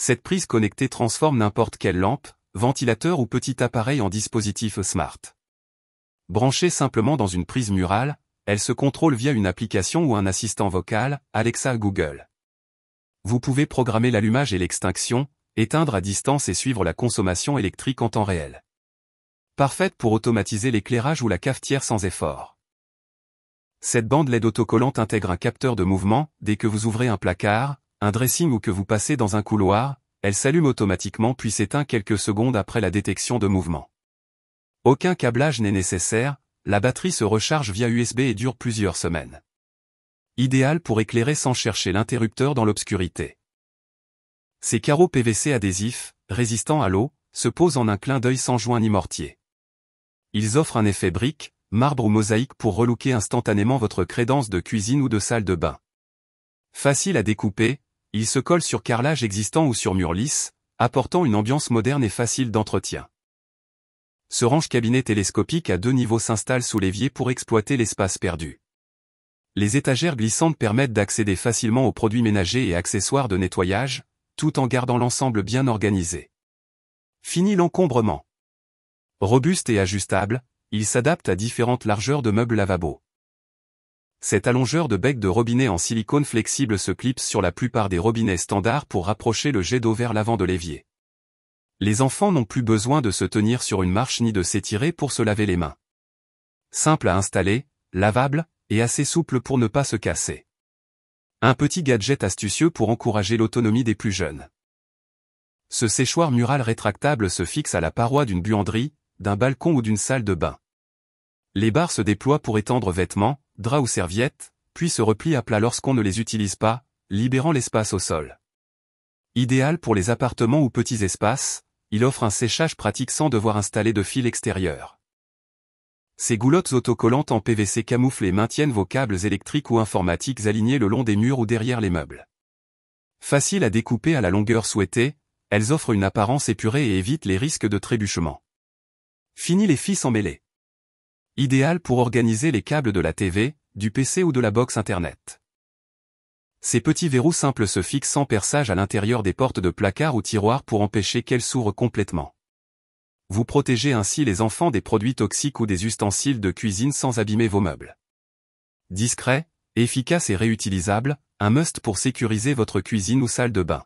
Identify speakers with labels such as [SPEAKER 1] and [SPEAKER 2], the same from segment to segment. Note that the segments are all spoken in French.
[SPEAKER 1] Cette prise connectée transforme n'importe quelle lampe, ventilateur ou petit appareil en dispositif smart. Branchée simplement dans une prise murale, elle se contrôle via une application ou un assistant vocal, Alexa Google. Vous pouvez programmer l'allumage et l'extinction, éteindre à distance et suivre la consommation électrique en temps réel. Parfaite pour automatiser l'éclairage ou la cafetière sans effort. Cette bande LED autocollante intègre un capteur de mouvement. Dès que vous ouvrez un placard, un dressing ou que vous passez dans un couloir, elle s'allume automatiquement puis s'éteint quelques secondes après la détection de mouvement. Aucun câblage n'est nécessaire, la batterie se recharge via USB et dure plusieurs semaines. Idéal pour éclairer sans chercher l'interrupteur dans l'obscurité. Ces carreaux PVC adhésifs, résistants à l'eau, se posent en un clin d'œil sans joint ni mortier. Ils offrent un effet brique, marbre ou mosaïque pour relooker instantanément votre crédence de cuisine ou de salle de bain. Facile à découper, ils se collent sur carrelage existant ou sur mur lisse, apportant une ambiance moderne et facile d'entretien. Ce range-cabinet télescopique à 2 niveaux s'installe sous l'évier pour exploiter l'espace perdu. Les étagères glissantes permettent d'accéder facilement aux produits ménagers et accessoires de nettoyage, tout en gardant l'ensemble bien organisé. Fini l'encombrement. Robuste et ajustable, il s'adapte à différentes largeurs de meubles lavabo. Cet allongeur de bec de robinet en silicone flexible se clipse sur la plupart des robinets standards pour rapprocher le jet d'eau vers l'avant de l'évier. Les enfants n'ont plus besoin de se tenir sur une marche ni de s'étirer pour se laver les mains. Simple à installer, lavable, et assez souple pour ne pas se casser. Un petit gadget astucieux pour encourager l'autonomie des plus jeunes. Ce séchoir mural rétractable se fixe à la paroi d'une buanderie, d'un balcon ou d'une salle de bain. Les barres se déploient pour étendre vêtements, draps ou serviettes, puis se replient à plat lorsqu'on ne les utilise pas, libérant l'espace au sol. Idéal pour les appartements ou petits espaces, il offre un séchage pratique sans devoir installer de fil extérieur. Ces goulottes autocollantes en PVC camouflées maintiennent vos câbles électriques ou informatiques alignés le long des murs ou derrière les meubles. Faciles à découper à la longueur souhaitée, elles offrent une apparence épurée et évitent les risques de trébuchement. Fini les fils emmêlés. Idéal pour organiser les câbles de la TV, du PC ou de la box Internet. Ces petits verrous simples se fixent sans perçage à l'intérieur des portes de placard ou tiroirs pour empêcher qu'elles s'ouvrent complètement. Vous protégez ainsi les enfants des produits toxiques ou des ustensiles de cuisine sans abîmer vos meubles. Discret, efficace et réutilisable, un must pour sécuriser votre cuisine ou salle de bain.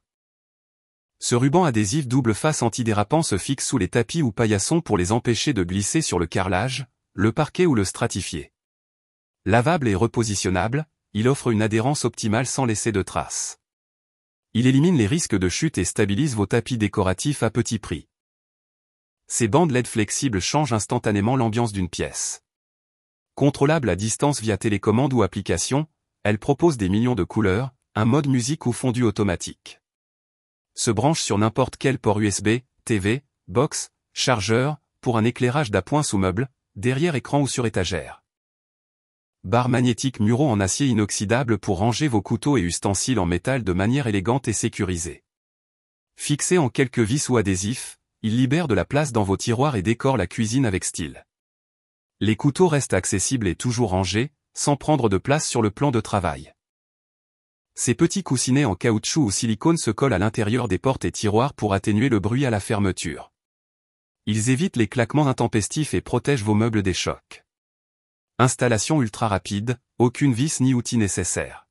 [SPEAKER 1] Ce ruban adhésif double face antidérapant se fixe sous les tapis ou paillassons pour les empêcher de glisser sur le carrelage, le parquet ou le stratifié. Lavable et repositionnable, il offre une adhérence optimale sans laisser de traces. Il élimine les risques de chute et stabilise vos tapis décoratifs à petit prix. Ces bandes LED flexibles changent instantanément l'ambiance d'une pièce. Contrôlable à distance via télécommande ou application, elles proposent des millions de couleurs, un mode musique ou fondu automatique. Se branche sur n'importe quel port USB, TV, box, chargeur, pour un éclairage d'appoint sous meuble, derrière écran ou sur étagère. Barre magnétique Muro en acier inoxydable pour ranger vos couteaux et ustensiles en métal de manière élégante et sécurisée. Fixé en quelques vis ou adhésifs, il libère de la place dans vos tiroirs et décore la cuisine avec style. Les couteaux restent accessibles et toujours rangés, sans prendre de place sur le plan de travail. Ces petits coussinets en caoutchouc ou silicone se collent à l'intérieur des portes et tiroirs pour atténuer le bruit à la fermeture. Ils évitent les claquements intempestifs et protègent vos meubles des chocs. Installation ultra rapide, aucune vis ni outil nécessaire.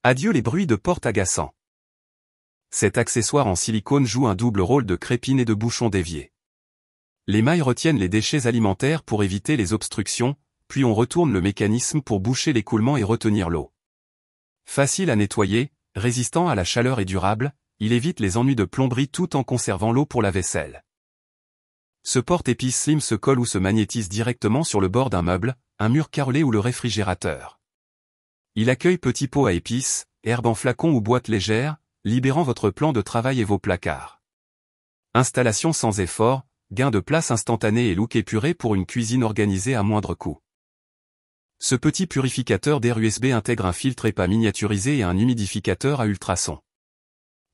[SPEAKER 1] Adieu les bruits de porte agaçants. Cet accessoire en silicone joue un double rôle de crépine et de bouchon d'évier. Les mailles retiennent les déchets alimentaires pour éviter les obstructions, puis on retourne le mécanisme pour boucher l'écoulement et retenir l'eau. Facile à nettoyer, résistant à la chaleur et durable, il évite les ennuis de plomberie tout en conservant l'eau pour la vaisselle. Ce porte-épices slim se colle ou se magnétise directement sur le bord d'un meuble, un mur carrelé ou le réfrigérateur. Il accueille petits pots à épices, herbes en flacon ou boîtes légères, libérant votre plan de travail et vos placards. Installation sans effort, gain de place instantané et look épuré pour une cuisine organisée à moindre coût. Ce petit purificateur d'air USB intègre un filtre EPA miniaturisé et un humidificateur à ultrasons.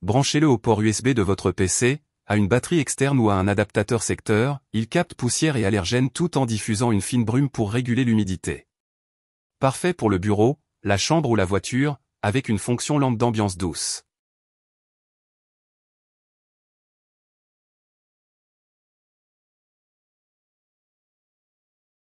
[SPEAKER 1] Branchez-le au port USB de votre PC, à une batterie externe ou à un adaptateur secteur, il capte poussière et allergènes tout en diffusant une fine brume pour réguler l'humidité. Parfait pour le bureau, la chambre ou la voiture, avec une fonction lampe d'ambiance douce.